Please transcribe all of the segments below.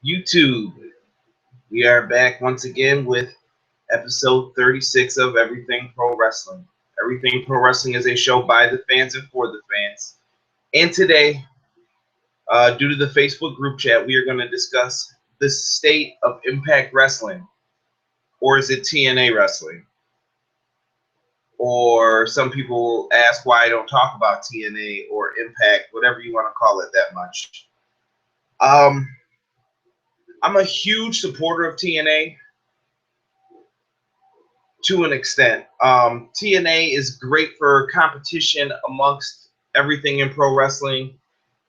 YouTube. We are back once again with episode 36 of Everything Pro Wrestling. Everything Pro Wrestling is a show by the fans and for the fans. And today, due to the Facebook group chat, we are going to discuss the state of Impact Wrestling. Or is it TNA Wrestling? Or some people ask why I don't talk about TNA or Impact, whatever you want to call it that much. I'm a huge supporter of TNA. To an extent. TNA is great for competition amongst everything in pro wrestling.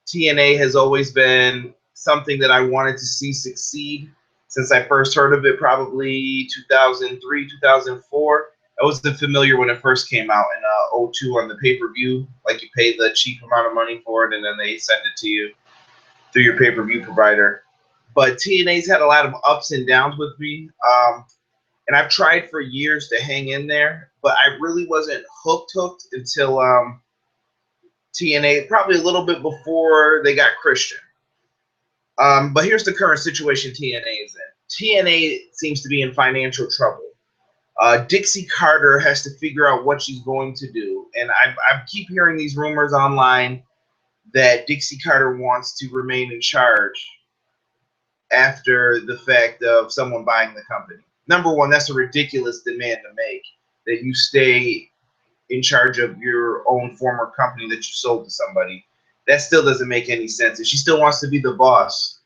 TNA has always been something that I wanted to see succeed since I first heard of it, probably 2003, 2004. I wasn't familiar when it first came out in '02 on the pay-per-view. Like, you pay the cheap amount of money for it, and then they send it to you through your pay-per-view provider. But TNA's had a lot of ups and downs with me. And I've tried for years to hang in there, but I really wasn't hooked until TNA, probably a little bit before they got Christian. But here's the current situation TNA is in. TNA seems to be in financial trouble. Dixie Carter has to figure out what she's going to do. And I keep hearing these rumors online that Dixie Carter wants to remain in charge after the fact of someone buying the company. Number one, that's a ridiculous demand to make, that you stay in charge of your own former company that you sold to somebody. That still doesn't make any sense. And she still wants to be the boss.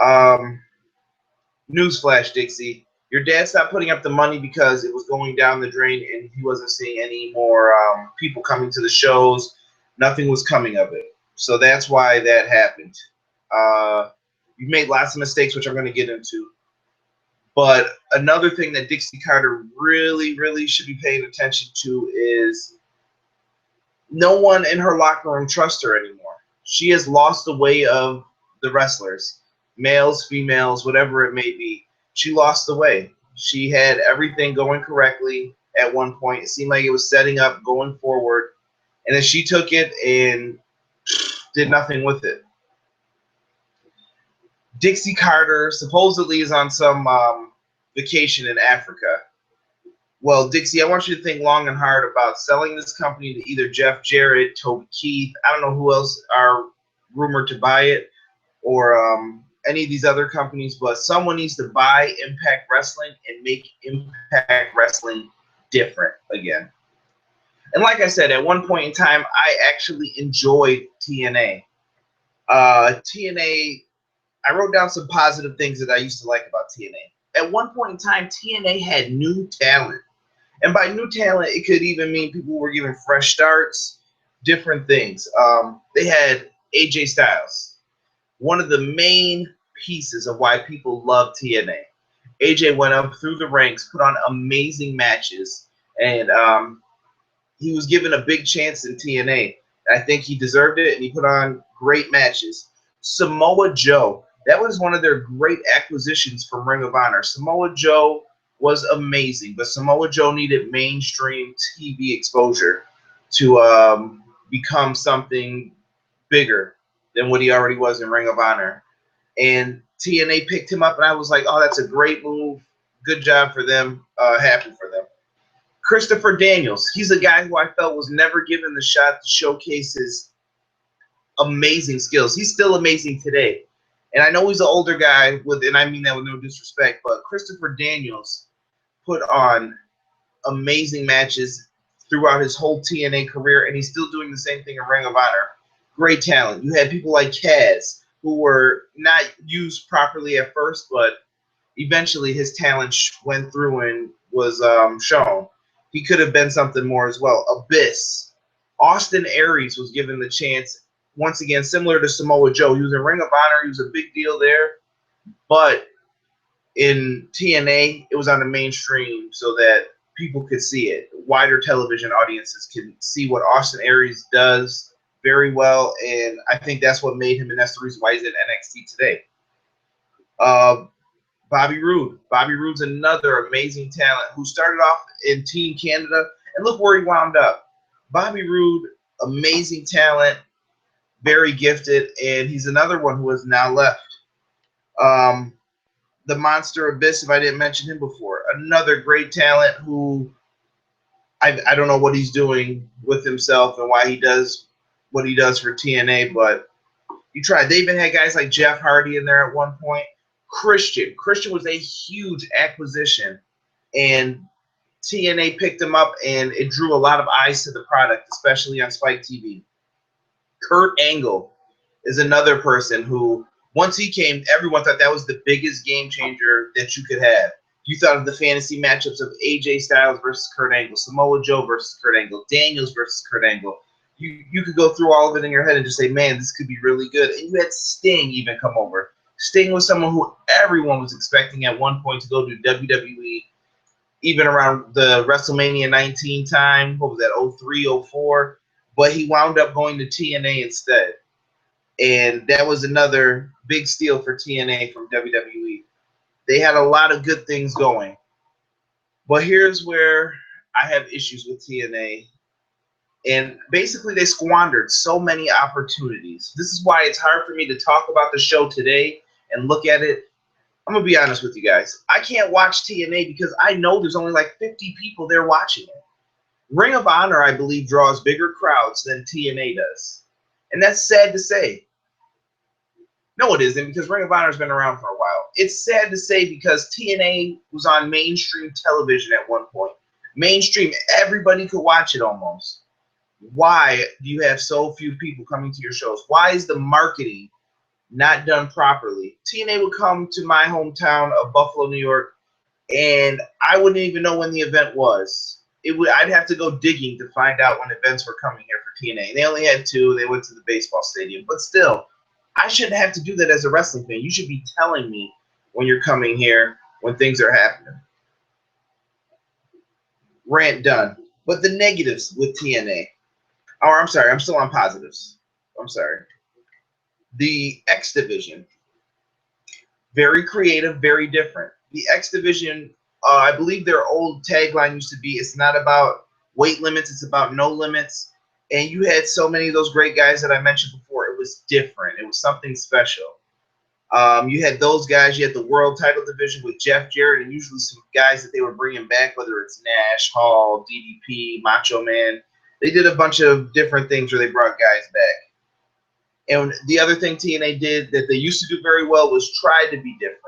Newsflash, Dixie. Your dad stopped putting up the money because it was going down the drain and he wasn't seeing any more people coming to the shows. Nothing was coming of it. So that's why that happened. You've made lots of mistakes, which I'm going to get into. But another thing that Dixie Carter really, really should be paying attention to is no one in her locker room trusts her anymore. She has lost the way of the wrestlers, males, females, whatever it may be. She lost the way. She had everything going correctly at one point. It seemed like it was setting up going forward. And then she took it and did nothing with it. Dixie Carter supposedly is on some vacation in Africa. Well, Dixie, I want you to think long and hard about selling this company to either Jeff Jarrett, Toby Keith, I don't know who else are rumored to buy it, or any of these other companies, but someone needs to buy Impact Wrestling and make Impact Wrestling different again. And like I said, at one point in time, I actually enjoyed TNA. TNA, I wrote down some positive things that I used to like about TNA. At one point in time, TNA had new talent. And by new talent, it could even mean people were given fresh starts, different things. They had AJ Styles, one of the main pieces of why people love TNA. AJ went up through the ranks, put on amazing matches, and he was given a big chance in TNA. I think he deserved it, and he put on great matches. Samoa Joe, that was one of their great acquisitions from Ring of Honor. Samoa Joe was amazing, but Samoa Joe needed mainstream TV exposure to become something bigger than what he already was in Ring of Honor. And TNA picked him up, and I was like, oh, that's a great move. Good job for them. Happy for them. Christopher Daniels, he's a guy who I felt was never given the shot to showcase his amazing skills. He's still amazing today. And I know he's an older guy, and I mean that with no disrespect, but Christopher Daniels put on amazing matches throughout his whole TNA career, and he's still doing the same thing in Ring of Honor. Great talent. You had people like Kaz, who were not used properly at first, but eventually his talent went through and was shown. He could have been something more as well. Abyss. Austin Aries was given the chance, once again, similar to Samoa Joe. He was in Ring of Honor. He was a big deal there. But in TNA, it was on the mainstream so that people could see it. Wider television audiences can see what Austin Aries does very well, and I think that's what made him, and that's the reason why he's in NXT today. Bobby Roode. Bobby Roode's another amazing talent who started off in Team Canada, and look where he wound up. Bobby Roode, amazing talent, very gifted, and he's another one who has now left. Um, the Monster Abyss, if I didn't mention him before, another great talent who I don't know what he's doing with himself and why he does what he does for TNA, but you try. They even had guys like Jeff Hardy in there at one point. Christian was a huge acquisition, and TNA picked him up, and it drew a lot of eyes to the product, especially on Spike TV. Kurt Angle is another person who, once he came, everyone thought that was the biggest game changer that you could have. You thought of the fantasy matchups of AJ Styles versus Kurt Angle, Samoa Joe versus Kurt Angle, Daniels versus Kurt Angle. You could go through all of it in your head and just say, man, this could be really good. And you had Sting even come over. Sting was someone who everyone was expecting at one point to go to WWE, even around the WrestleMania 19 time. What was that, 03, 04? But he wound up going to TNA instead. And that was another big steal for TNA from WWE. They had a lot of good things going. But here's where I have issues with TNA. And basically, they squandered so many opportunities. This is why it's hard for me to talk about the show today and look at it. I'm going to be honest with you guys. I can't watch TNA because I know there's only like 50 people there watching it. Ring of Honor, I believe, draws bigger crowds than TNA does. And that's sad to say. No, it isn't, because Ring of Honor has been around for a while. It's sad to say because TNA was on mainstream television at one point. Mainstream, everybody could watch it almost. Why do you have so few people coming to your shows? Why is the marketing not done properly? TNA would come to my hometown of Buffalo, New York, and I wouldn't even know when the event was. I'd have to go digging to find out when events were coming here for TNA. They only had two. They went to the baseball stadium. But still, I shouldn't have to do that as a wrestling fan. You should be telling me when you're coming here, when things are happening. Rant done. But the negatives with TNA. Oh, I'm sorry. I'm still on positives. I'm sorry. The X Division. Very creative, very different. The X Division, I believe their old tagline used to be, it's not about weight limits, it's about no limits. And you had so many of those great guys that I mentioned before. It was different. It was something special. You had those guys. You had the world title division with Jeff Jarrett and usually some guys that they were bringing back, whether it's Nash, Hall, DDP, Macho Man. They did a bunch of different things where they brought guys back. And the other thing TNA did that they used to do very well was try to be different.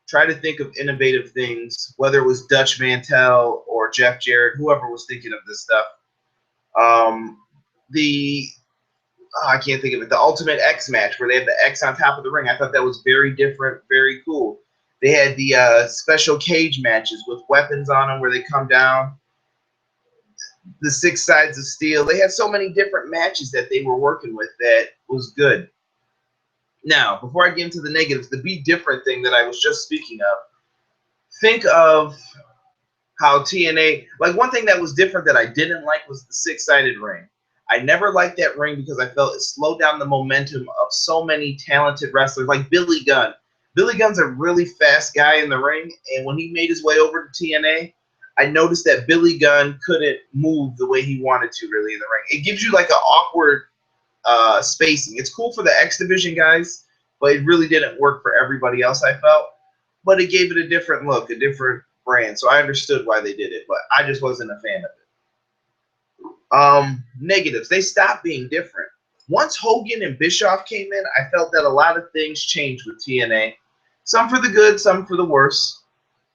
Try to think of innovative things, whether it was Dutch Mantel or Jeff Jarrett, whoever was thinking of this stuff. I can't think of it, the Ultimate X match where they have the X on top of the ring. I thought that was very different, very cool. They had the special cage matches with weapons on them where they come down. The 6 sides of steel. They had so many different matches that they were working with that was good. Now, before I get into the negatives, the be different thing that I was just speaking of, think of how TNA, like one thing that was different that I didn't like was the 6-sided ring. I never liked that ring because I felt it slowed down the momentum of so many talented wrestlers like Billy Gunn. Billy Gunn's a really fast guy in the ring, and when he made his way over to TNA, I noticed that Billy Gunn couldn't move the way he wanted to really in the ring. It gives you like an awkward spacing. It's cool for the X Division guys, but it really didn't work for everybody else, I felt. But it gave it a different look, a different brand, so I understood why they did it, but I just wasn't a fan of it. Negatives. They stopped being different. Once Hogan and Bischoff came in, I felt that a lot of things changed with TNA. Some for the good, some for the worse.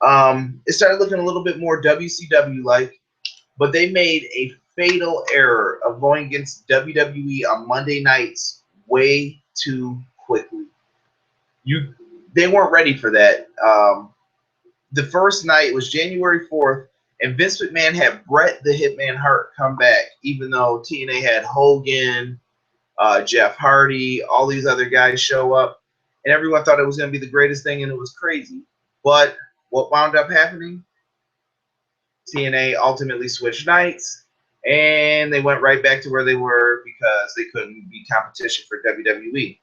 It started looking a little bit more WCW-like, but they made a fatal error of going against WWE on Monday nights way too quickly. They weren't ready for that. The first night was January 4th, and Vince McMahon had Bret the Hitman Hart come back, even though TNA had Hogan, Jeff Hardy, all these other guys show up, and everyone thought it was going to be the greatest thing, and it was crazy. But what wound up happening? TNA ultimately switched nights, and they went right back to where they were because they couldn't be competition for WWE.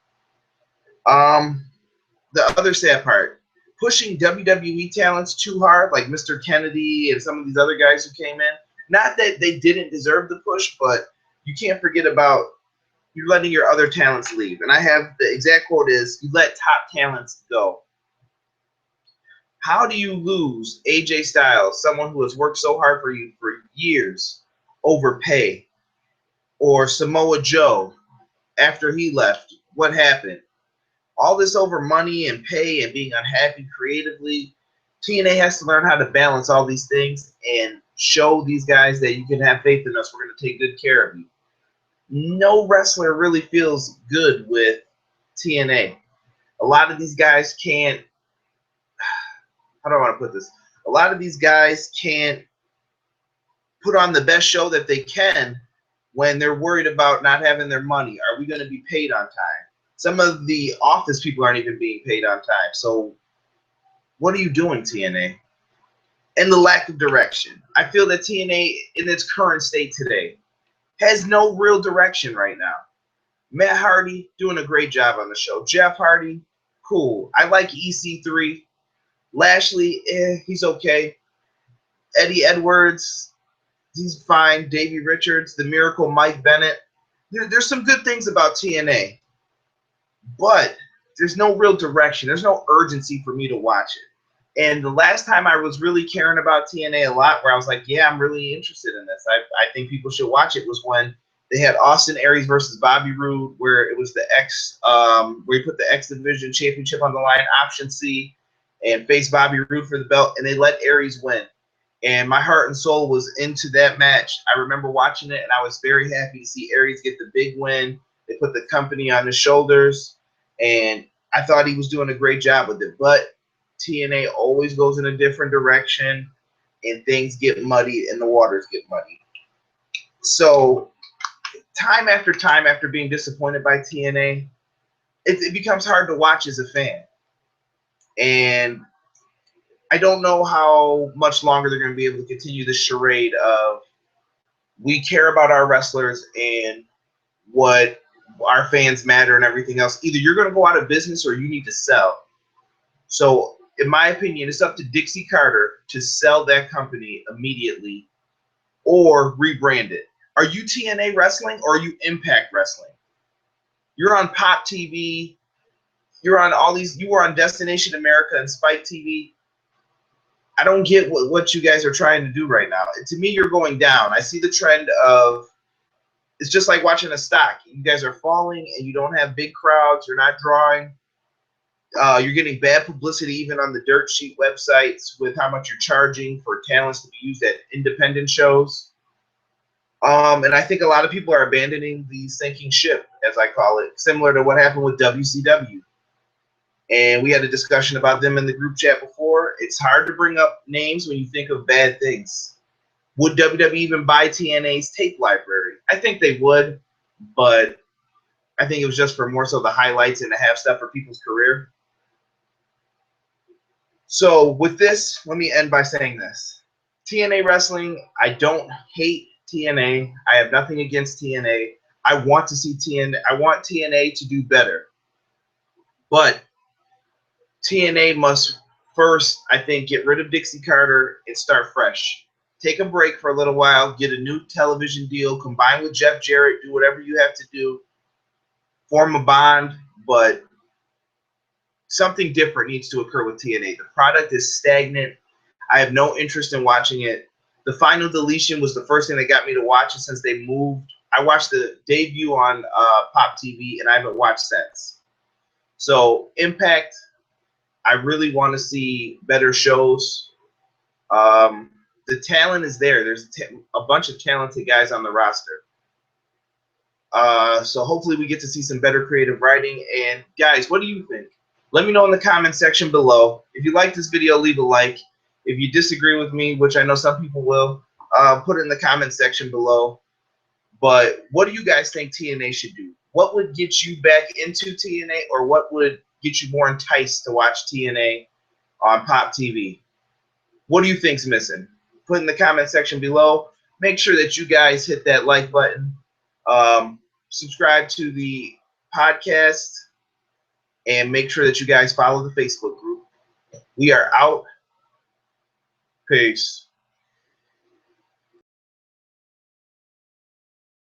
The other sad part, pushing WWE talents too hard, like Mr. Kennedy and some of these other guys who came in. Not that they didn't deserve the push, but you can't forget about you letting your other talents leave. And I have the exact quote is, you let top talents go. How do you lose AJ Styles, someone who has worked so hard for you for years, over pay? Or Samoa Joe, after he left, what happened? All this over money and pay and being unhappy creatively. TNA has to learn how to balance all these things and show these guys that you can have faith in us. We're going to take good care of you. No wrestler really feels good with TNA. A lot of these guys can't, how do I want to put this? A lot of these guys can't put on the best show that they can when they're worried about not having their money. Are we going to be paid on time? Some of the office people aren't even being paid on time. So what are you doing, TNA? And the lack of direction. I feel that TNA, in its current state today, has no real direction right now. Matt Hardy doing a great job on the show. Jeff Hardy, cool. I like EC3. Lashley, he's okay. Eddie Edwards, he's fine. Davey Richards, the Miracle Mike Bennett. There's some good things about TNA, but there's no real direction. There's no urgency for me to watch it. And the last time I was really caring about TNA a lot, where I was like, yeah, I'm really interested in this. I think people should watch it, was when they had Austin Aries versus Bobby Roode, where it was the where he put the X Division Championship on the line, option C, and faced Bobby Roode for the belt, and they let Aries win. And my heart and soul was into that match. I remember watching it, and I was very happy to see Aries get the big win. They put the company on his shoulders, and I thought he was doing a great job with it. But TNA always goes in a different direction, and things get muddy, and the waters get muddy. So time after being disappointed by TNA, it becomes hard to watch as a fan. And I don't know how much longer they're going to be able to continue this charade of we care about our wrestlers and what our fans matter and everything else. Either you're going to go out of business or you need to sell. So, in my opinion, it's up to Dixie Carter to sell that company immediately or rebrand it. Are you TNA Wrestling or are you Impact Wrestling? You're on Pop TV. You're on all these. You were on Destination America and Spike TV. I don't get what you guys are trying to do right now. To me, you're going down. I see the trend of, it's just like watching a stock. You guys are falling and you don't have big crowds. You're not drawing. You're getting bad publicity even on the dirt sheet websites with how much you're charging for talents to be used at independent shows. And I think a lot of people are abandoning the sinking ship, as I call it, similar to what happened with WCW. And we had a discussion about them in the group chat before. It's hard to bring up names when you think of bad things. Would WWE even buy TNA's tape library? I think they would, but I think it was just for more so the highlights and to have stuff for people's career. So with this, let me end by saying this. TNA Wrestling, I don't hate TNA. I have nothing against TNA. I want to see TNA. I want TNA to do better. But TNA must first, I think, get rid of Dixie Carter and start fresh. Take a break for a little while, get a new television deal, combine with Jeff Jarrett, do whatever you have to do, form a bond, but something different needs to occur with TNA. The product is stagnant. I have no interest in watching it. The Final Deletion was the first thing that got me to watch it since they moved. I watched the debut on Pop TV, and I haven't watched since. So Impact, I really want to see better shows. The talent is there. There's a bunch of talented guys on the roster. So hopefully we get to see some better creative writing. And guys, what do you think? Let me know in the comment section below. If you like this video, leave a like. If you disagree with me, which I know some people will, put it in the comment section below. But what do you guys think TNA should do? What would get you back into TNA, or what would get you more enticed to watch TNA on Pop TV? What do you think's missing? Put in the comment section below. Make sure that you guys hit that like button. Subscribe to the podcast. And make sure that you guys follow the Facebook group. We are out. Peace.